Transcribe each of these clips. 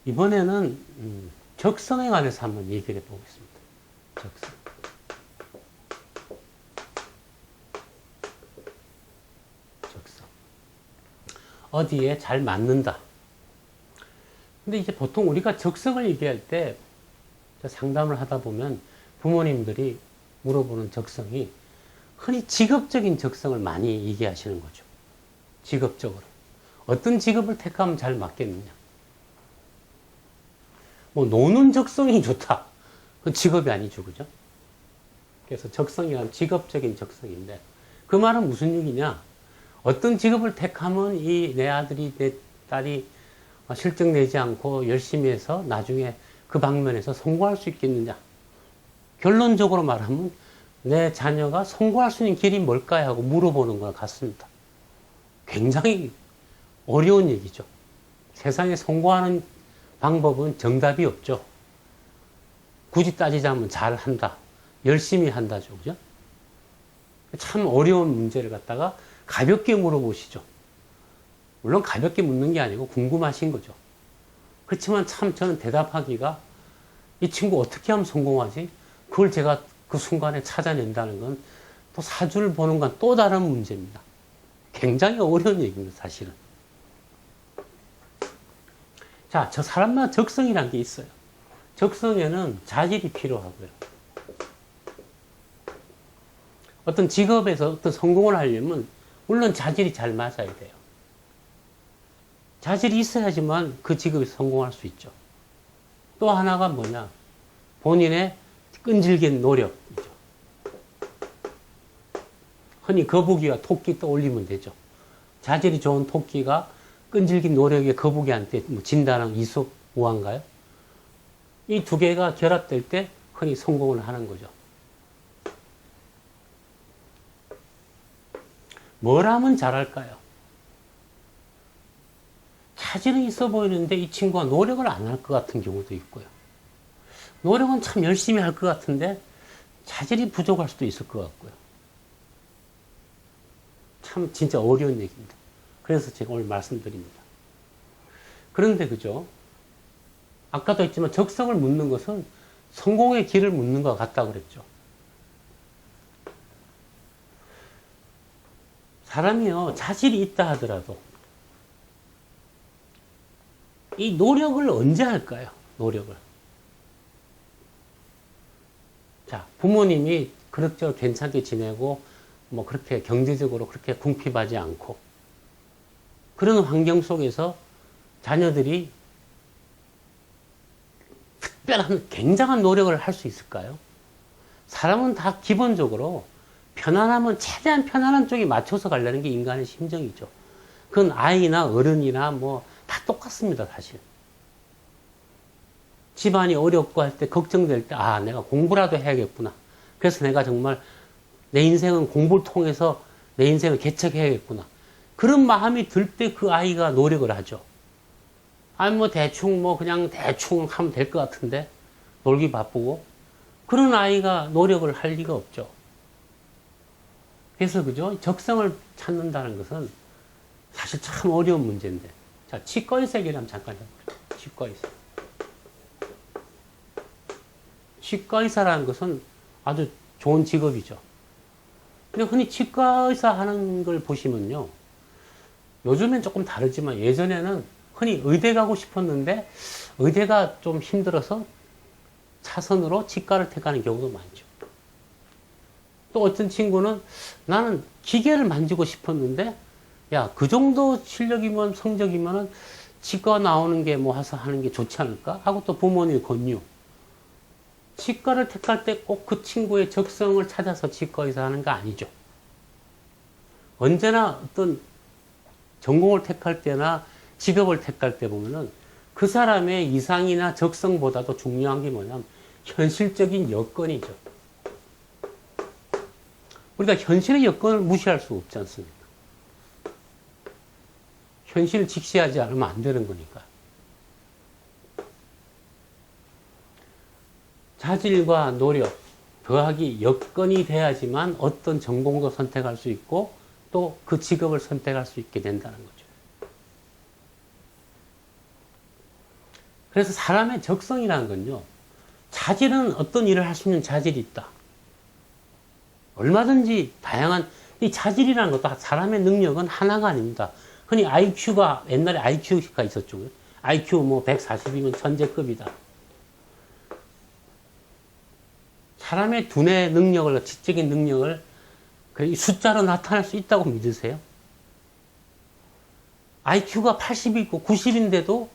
이번에는 적성에 관해서 한번 얘기를 해보겠습니다. 적성. 적성. 어디에 잘 맞는다. 근데 이제 보통 우리가 적성을 얘기할 때 상담을 하다 보면 부모님들이 물어보는 적성이 흔히 직업적인 적성을 많이 얘기하시는 거죠. 직업적으로. 어떤 직업을 택하면 잘 맞겠느냐. 뭐, 노는 적성이 좋다. 그건 직업이 아니죠. 그죠? 그래서 적성이란 직업적인 적성인데, 그 말은 무슨 얘기냐? 어떤 직업을 택하면 이 내 아들이, 내 딸이 실적 내지 않고 열심히 해서 나중에 그 방면에서 성공할 수 있겠느냐? 결론적으로 말하면 내 자녀가 성공할 수 있는 길이 뭘까요? 하고 물어보는 것 같습니다. 굉장히 어려운 얘기죠. 세상에 성공하는 방법은 정답이 없죠. 굳이 따지자면 잘한다. 열심히 한다죠. 그죠? 참 어려운 문제를 갖다가 가볍게 물어보시죠. 물론 가볍게 묻는 게 아니고 궁금하신 거죠. 그렇지만 참 저는 대답하기가 이 친구 어떻게 하면 성공하지? 그걸 제가 그 순간에 찾아낸다는 건 또 사주를 보는 건 또 다른 문제입니다. 굉장히 어려운 얘기입니다, 사실은. 자, 저 사람마다 적성이란 게 있어요. 적성에는 자질이 필요하고요. 어떤 직업에서 어떤 성공을 하려면 물론 자질이 잘 맞아야 돼요. 자질이 있어야지만 그 직업에서 성공할 수 있죠. 또 하나가 뭐냐? 본인의 끈질긴 노력이죠. 흔히 거북이와 토끼 떠올리면 되죠. 자질이 좋은 토끼가 끈질긴 노력에 거북이한테 뭐 진다는 이솝우화인가요? 이 두 개가 결합될 때 흔히 성공을 하는 거죠. 뭘 하면 잘할까요? 자질은 있어 보이는데 이 친구가 노력을 안 할 것 같은 경우도 있고요. 노력은 참 열심히 할 것 같은데 자질이 부족할 수도 있을 것 같고요. 참 진짜 어려운 얘기입니다. 그래서 제가 오늘 말씀드립니다. 그런데 그죠? 아까도 했지만 적성을 묻는 것은 성공의 길을 묻는 것 같다고 그랬죠. 사람이요, 자질이 있다 하더라도 이 노력을 언제 할까요? 노력을. 자, 부모님이 그럭저럭 괜찮게 지내고 뭐 그렇게 경제적으로 그렇게 궁핍하지 않고 그런 환경 속에서 자녀들이 특별한 굉장한 노력을 할 수 있을까요? 사람은 다 기본적으로 편안하면 최대한 편안한 쪽에 맞춰서 가려는 게 인간의 심정이죠. 그건 아이나 어른이나 뭐 다 똑같습니다, 사실. 집안이 어렵고 할 때 걱정될 때, 아, 내가 공부라도 해야겠구나. 그래서 내가 정말 내 인생은 공부를 통해서 내 인생을 개척해야겠구나. 그런 마음이 들 때 그 아이가 노력을 하죠. 아니, 뭐 대충 그냥 대충 하면 될 것 같은데, 놀기 바쁘고. 그런 아이가 노력을 할 리가 없죠. 그래서 그죠? 적성을 찾는다는 것은 사실 참 어려운 문제인데. 자, 치과의사 얘기를 한번 잠깐 해볼게요. 치과의사. 치과의사라는 것은 아주 좋은 직업이죠. 근데 흔히 치과의사 하는 걸 보시면요. 요즘엔 조금 다르지만 예전에는 흔히 의대 가고 싶었는데 의대가 좀 힘들어서 차선으로 치과를 택하는 경우도 많죠. 또 어떤 친구는 나는 기계를 만지고 싶었는데 야, 그 정도 실력이면 성적이면은 치과 나오는 게 뭐 와서 하는 게 좋지 않을까? 하고 또 부모님의 권유. 치과를 택할 때 꼭 그 친구의 적성을 찾아서 치과의사 하는 거 아니죠. 언제나 어떤 전공을 택할 때나 직업을 택할 때 보면은 그 사람의 이상이나 적성보다도 중요한 게 뭐냐면 현실적인 여건이죠. 우리가 현실의 여건을 무시할 수 없지 않습니까? 현실을 직시하지 않으면 안 되는 거니까. 자질과 노력, 더하기 여건이 돼야지만 어떤 전공도 선택할 수 있고 또 그 직업을 선택할 수 있게 된다는 거죠. 그래서 사람의 적성이라는 건요, 자질은 어떤 일을 할 수 있는 자질이 있다. 얼마든지 다양한, 이 자질이라는 것도 사람의 능력은 하나가 아닙니다. 흔히 IQ가, 옛날에 IQ가 있었죠. IQ 뭐 140이면 천재급이다. 사람의 두뇌 능력을, 지적인 능력을 숫자로 나타낼 수 있다고 믿으세요? IQ가 80이고 90인데도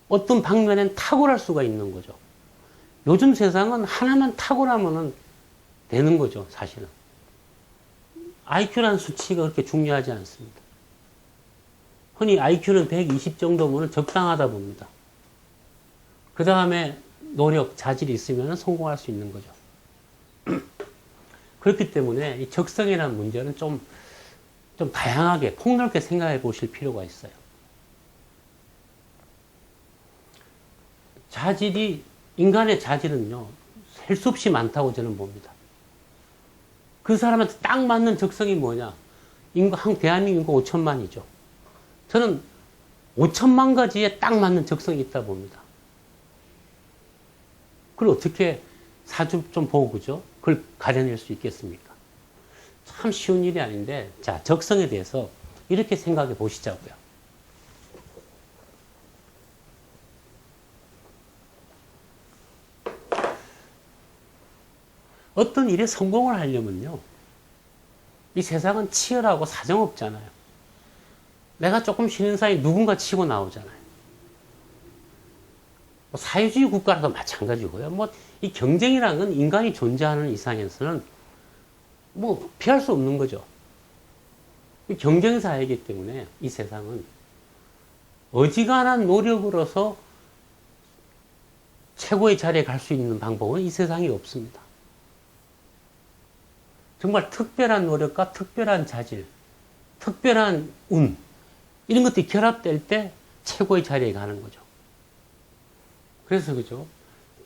어떤 방면엔 탁월할 수가 있는 거죠. 요즘 세상은 하나만 탁월하면 되는 거죠, 사실은. IQ라는 수치가 그렇게 중요하지 않습니다. 흔히 IQ는 120 정도면 적당하다 봅니다. 그 다음에 노력, 자질이 있으면 성공할 수 있는 거죠. 그렇기 때문에 이 적성이라는 문제는 좀 다양하게, 폭넓게 생각해 보실 필요가 있어요. 인간의 자질은요, 셀 수 없이 많다고 저는 봅니다. 그 사람한테 딱 맞는 적성이 뭐냐? 대한민국 인구 5천만이죠. 저는 5천만 가지에 딱 맞는 적성이 있다 봅니다. 그걸 어떻게 사주 좀 보고, 그죠? 그걸 가려낼 수 있겠습니까? 참 쉬운 일이 아닌데, 자, 적성에 대해서 이렇게 생각해 보시자고요. 어떤 일에 성공을 하려면요, 이 세상은 치열하고 사정없잖아요. 내가 조금 쉬는 사이 누군가 치고 나오잖아요. 뭐 사회주의 국가라도 마찬가지고요. 이 경쟁이라는 건 인간이 존재하는 이상에서는 피할 수 없는 거죠. 경쟁사회이기 때문에 이 세상은 어지간한 노력으로서 최고의 자리에 갈 수 있는 방법은 이 세상에 없습니다. 정말 특별한 노력과 특별한 자질, 특별한 운, 이런 것들이 결합될 때 최고의 자리에 가는 거죠. 그래서 그죠?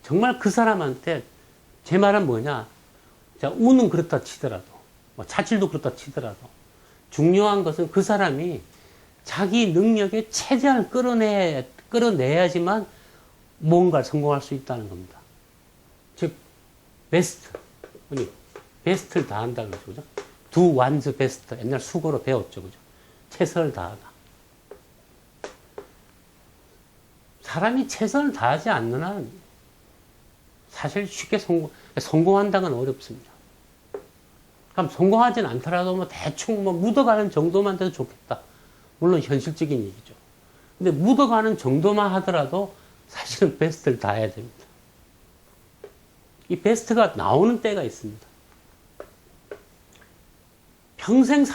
정말 그 사람한테 제 말은 뭐냐? 자, 운은 그렇다 치더라도, 자질도 그렇다 치더라도, 중요한 것은 그 사람이 자기 능력에 최대한을 끌어내야지만 뭔가를 성공할 수 있다는 겁니다. 즉, 베스트를 다한다는 거죠. 그죠? Do one's best. 옛날 수고로 배웠죠. 그죠? 최선을 다하다. 사람이 최선을 다하지 않는 한 사실 쉽게 성공한다는 건 어렵습니다. 그럼 성공하진 않더라도 대충 묻어가는 정도만 돼도 좋겠다. 물론 현실적인 얘기죠. 근데 묻어가는 정도만 하더라도 사실은 베스트를 다해야 됩니다. 이 베스트가 나오는 때가 있습니다. 평생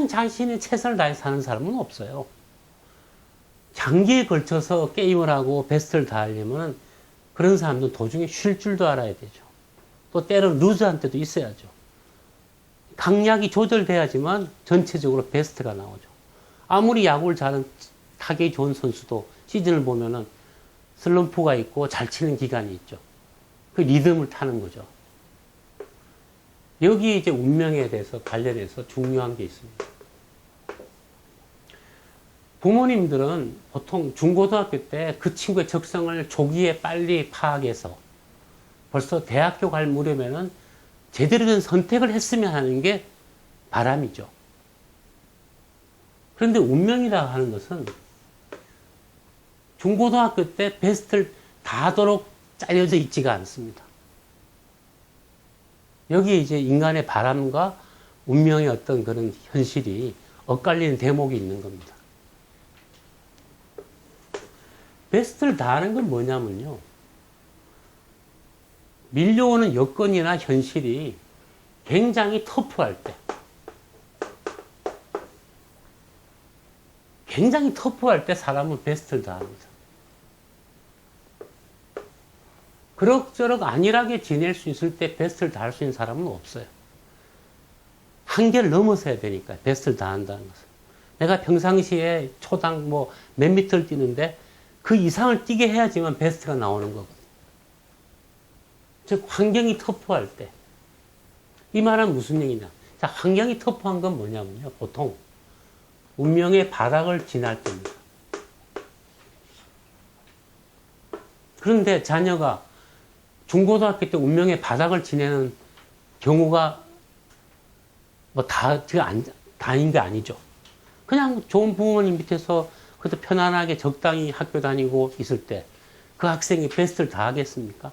자신의 최선을 다해 사는 사람은 없어요. 장기에 걸쳐서 게임을 하고 베스트를 다하려면 그런 사람도 도중에 쉴 줄도 알아야 되죠. 또 때로는 루즈한 때도 있어야죠. 강약이 조절돼야지만 전체적으로 베스트가 나오죠. 아무리 야구를 잘하는 타격이 좋은 선수도 시즌을 보면은 슬럼프가 있고 잘 치는 기간이 있죠. 그 리듬을 타는 거죠. 여기에 이제 운명에 대해서 관련해서 중요한 게 있습니다. 부모님들은 보통 중고등학교 때 그 친구의 적성을 조기에 빨리 파악해서 벌써 대학교 갈 무렵에는 제대로 된 선택을 했으면 하는 게 바람이죠. 그런데 운명이라고 하는 것은 중고등학교 때 베스트를 다하도록 짜여져 있지가 않습니다. 여기에 이제 인간의 바람과 운명의 어떤 그런 현실이 엇갈리는 대목이 있는 겁니다. 베스트를 다하는 건 뭐냐면요, 밀려오는 여건이나 현실이 굉장히 터프할 때, 사람은 베스트를 다합니다. 그럭저럭 안일하게 지낼 수 있을 때 베스트를 다할 수 있는 사람은 없어요. 한계를 넘어서야 되니까 베스트를 다한다는 것은. 내가 평상시에 초당 몇 미터를 뛰는데 그 이상을 뛰게 해야지만 베스트가 나오는 거거든요. 즉 환경이 터프할 때. 이 말은 무슨 얘기냐. 자, 환경이 터프한 건 뭐냐면요, 보통 운명의 바닥을 지날 때입니다. 그런데 자녀가 중고등학교 때 운명의 바닥을 지내는 경우가 뭐 다인 게 아니죠. 그냥 좋은 부모님 밑에서 그래도 편안하게 적당히 학교 다니고 있을 때 그 학생이 베스트를 다 하겠습니까?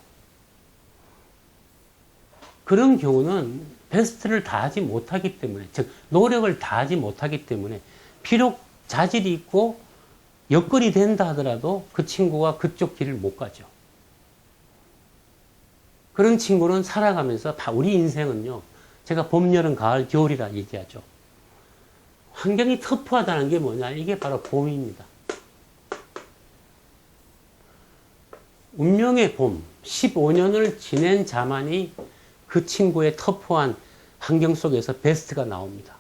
그런 경우는 베스트를 다하지 못하기 때문에, 즉 노력을 다하지 못하기 때문에 비록 자질이 있고 여건이 된다 하더라도 그 친구가 그쪽 길을 못 가죠. 그런 친구는 살아가면서 우리 인생은요, 제가 봄, 여름, 가을, 겨울이라 얘기하죠. 환경이 터프하다는 게 뭐냐? 이게 바로 봄입니다. 운명의 봄, 15년을 지낸 자만이 그 친구의 터프한 환경 속에서 베스트가 나옵니다.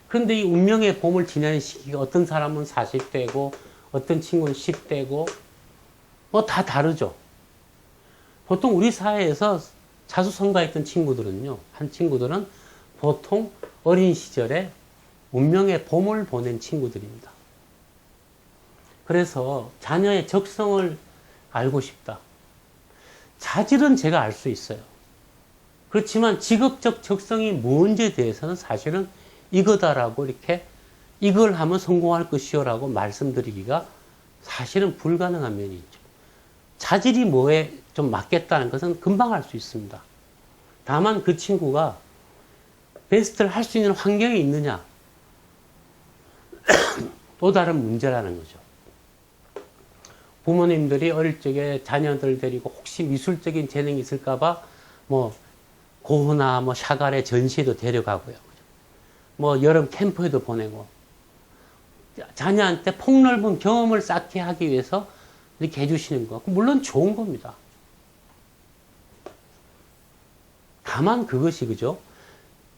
그런데 이 운명의 봄을 지내는 시기가 어떤 사람은 40대고 어떤 친구는 10대고 뭐 다 다르죠. 보통 우리 사회에서 자수성가했던 친구들은요, 한 친구들은 보통 어린 시절에 운명의 봄을 보낸 친구들입니다. 그래서 자녀의 적성을 알고 싶다. 자질은 제가 알 수 있어요. 그렇지만 직업적 적성이 뭔지에 대해서는 사실은 이거다라고 이렇게 이걸 하면 성공할 것이요라고 말씀드리기가 사실은 불가능한 면이 있죠. 자질이 뭐에 좀 맞겠다는 것은 금방 알 수 있습니다. 다만 그 친구가 베스트를 할 수 있는 환경이 있느냐, 또 다른 문제라는 거죠. 부모님들이 어릴 적에 자녀들 데리고 혹시 미술적인 재능이 있을까봐 뭐 고흐나 뭐 샤갈의 전시에도 데려가고요. 뭐 여름 캠프에도 보내고 자녀한테 폭넓은 경험을 쌓게 하기 위해서 이렇게 해주시는 거 물론 좋은 겁니다. 다만 그것이 그죠?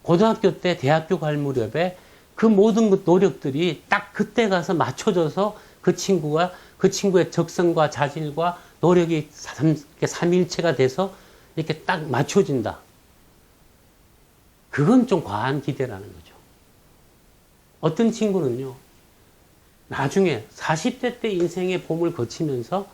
고등학교 때 대학교 갈 무렵에 그 모든 노력들이 딱 그때 가서 맞춰져서 그 친구의 적성과 자질과 노력이 삼일체가 돼서 이렇게 딱 맞춰진다. 그건 좀 과한 기대라는 거죠. 어떤 친구는요, 나중에 40대 때 인생의 봄을 거치면서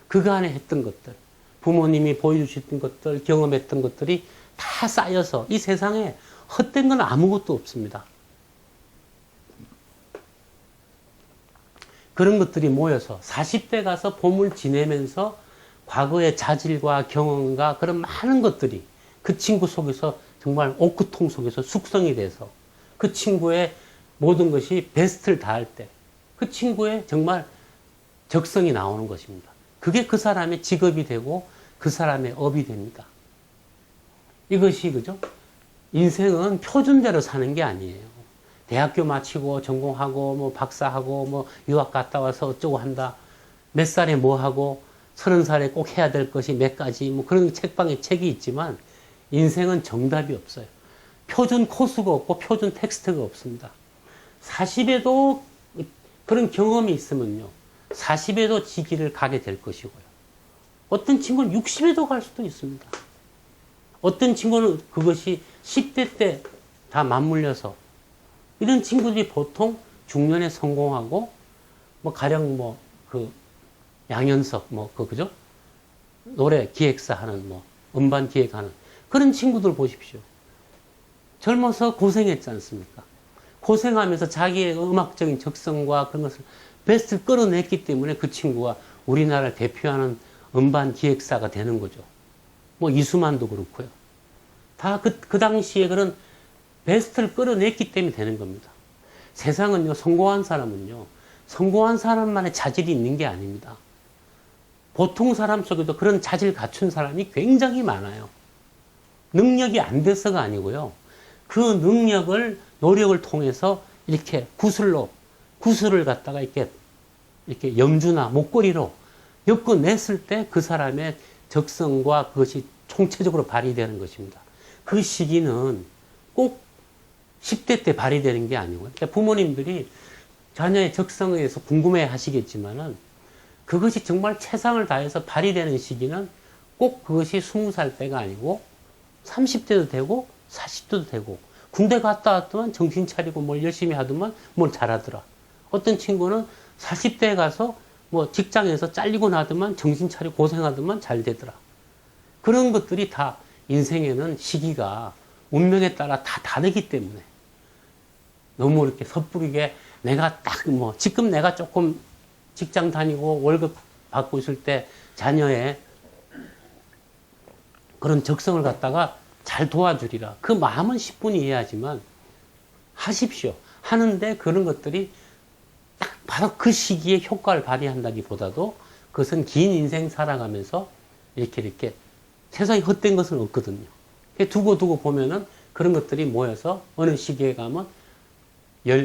그간에 했던 것들, 부모님이 보여주셨던 것들, 경험했던 것들이 다 쌓여서 이 세상에 헛된 건 아무것도 없습니다. 그런 것들이 모여서 40대 가서 봄을 지내면서 과거의 자질과 경험과 그런 많은 것들이 그 친구 속에서 정말 오크통 속에서 숙성이 돼서 그 친구의 모든 것이 베스트를 다할 때 그 친구의 정말 적성이 나오는 것입니다. 그게 그 사람의 직업이 되고 그 사람의 업이 됩니다. 이것이 그죠? 인생은 표준대로 사는 게 아니에요. 대학교 마치고 전공하고 뭐 박사하고 뭐 유학 갔다 와서 어쩌고 한다. 몇 살에 뭐 하고 30살에 꼭 해야 될 것이 몇 가지 뭐 그런 책방에 책이 있지만 인생은 정답이 없어요. 표준 코스가 없고 표준 텍스트가 없습니다. 40에도 그런 경험이 있으면요. 40에도 지 길을 가게 될 것이고요. 어떤 친구는 60에도 갈 수도 있습니다. 어떤 친구는 그것이 10대 때 다 맞물려서 이런 친구들이 보통 중년에 성공하고 뭐 가령 뭐 그 양현석 뭐 그죠? 노래 기획사 하는 뭐 음반 기획하는 그런 친구들 보십시오. 젊어서 고생했지 않습니까? 고생하면서 자기의 음악적인 적성과 그런 것을 베스트를 끌어냈기 때문에 그 친구가 우리나라를 대표하는 음반 기획사가 되는 거죠. 뭐 이수만도 그렇고요. 다 그 당시에 그런 베스트를 끌어냈기 때문에 되는 겁니다. 세상은요, 성공한 사람만의 자질이 있는 게 아닙니다. 보통 사람 속에도 그런 자질 갖춘 사람이 굉장히 많아요. 능력이 안 돼서가 아니고요. 그 능력을 노력을 통해서 이렇게 구슬을 갖다가 이렇게 염주나 목걸이로 엮어냈을 때 그 사람의 적성과 그것이 총체적으로 발휘되는 것입니다. 그 시기는 꼭 10대 때 발휘되는 게 아니고요. 그러니까 부모님들이 자녀의 적성에 대해서 궁금해 하시겠지만은 그것이 정말 최상을 다해서 발휘되는 시기는 꼭 그것이 20살 때가 아니고 30대도 되고 40대도 되고 군대 갔다 왔더만 정신 차리고 뭘 열심히 하더만 뭘 잘하더라. 어떤 친구는 40대에 가서 뭐 직장에서 잘리고 나더만 정신 차려 고생하더만 잘 되더라. 그런 것들이 다 인생에는 시기가 운명에 따라 다 다르기 때문에 너무 이렇게 섣부르게 내가 딱 뭐 지금 내가 조금 직장 다니고 월급 받고 있을 때 자녀의 그런 적성을 갖다가 잘 도와주리라. 그 마음은 10분이 이해하지만 하십시오. 하는데 그런 것들이 딱 바로 그 시기에 효과를 발휘한다기보다도 그것은 긴 인생 살아가면서 이렇게 세상에 헛된 것은 없거든요. 두고 보면은 그런 것들이 모여서 어느 시기에 가면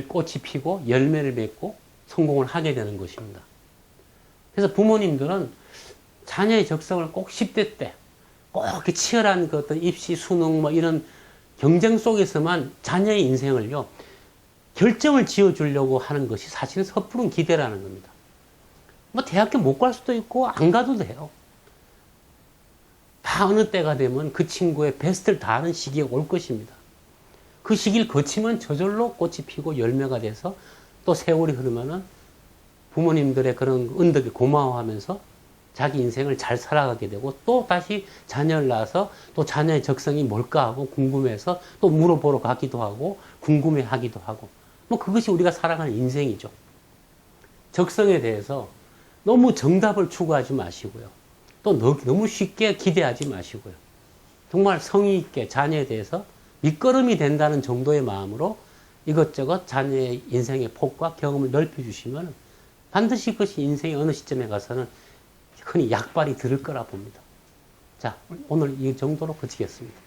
꽃이 피고 열매를 맺고 성공을 하게 되는 것입니다. 그래서 부모님들은 자녀의 적성을 꼭 10대 때 꼭 이렇게 치열한 그 어떤 입시, 수능 뭐 이런 경쟁 속에서만 자녀의 인생을요, 결정을 지어 주려고 하는 것이 사실은 섣부른 기대라는 겁니다. 뭐 대학교 못 갈 수도 있고 안 가도 돼요. 다 어느 때가 되면 그 친구의 베스트를 다하는 시기가 올 것입니다. 그 시기를 거치면 저절로 꽃이 피고 열매가 돼서 또 세월이 흐르면은 부모님들의 그런 은덕에 고마워하면서 자기 인생을 잘 살아가게 되고 또 다시 자녀를 낳아서 또 자녀의 적성이 뭘까 하고 궁금해서 또 물어보러 가기도 하고 궁금해 하기도 하고 뭐 그것이 우리가 살아가는 인생이죠. 적성에 대해서 너무 정답을 추구하지 마시고요. 또 너무 쉽게 기대하지 마시고요. 정말 성의 있게 자녀에 대해서 밑거름이 된다는 정도의 마음으로 이것저것 자녀의 인생의 폭과 경험을 넓혀주시면 반드시 그것이 인생의 어느 시점에 가서는 흔히 약발이 들을 거라 봅니다. 자, 오늘 이 정도로 그치겠습니다.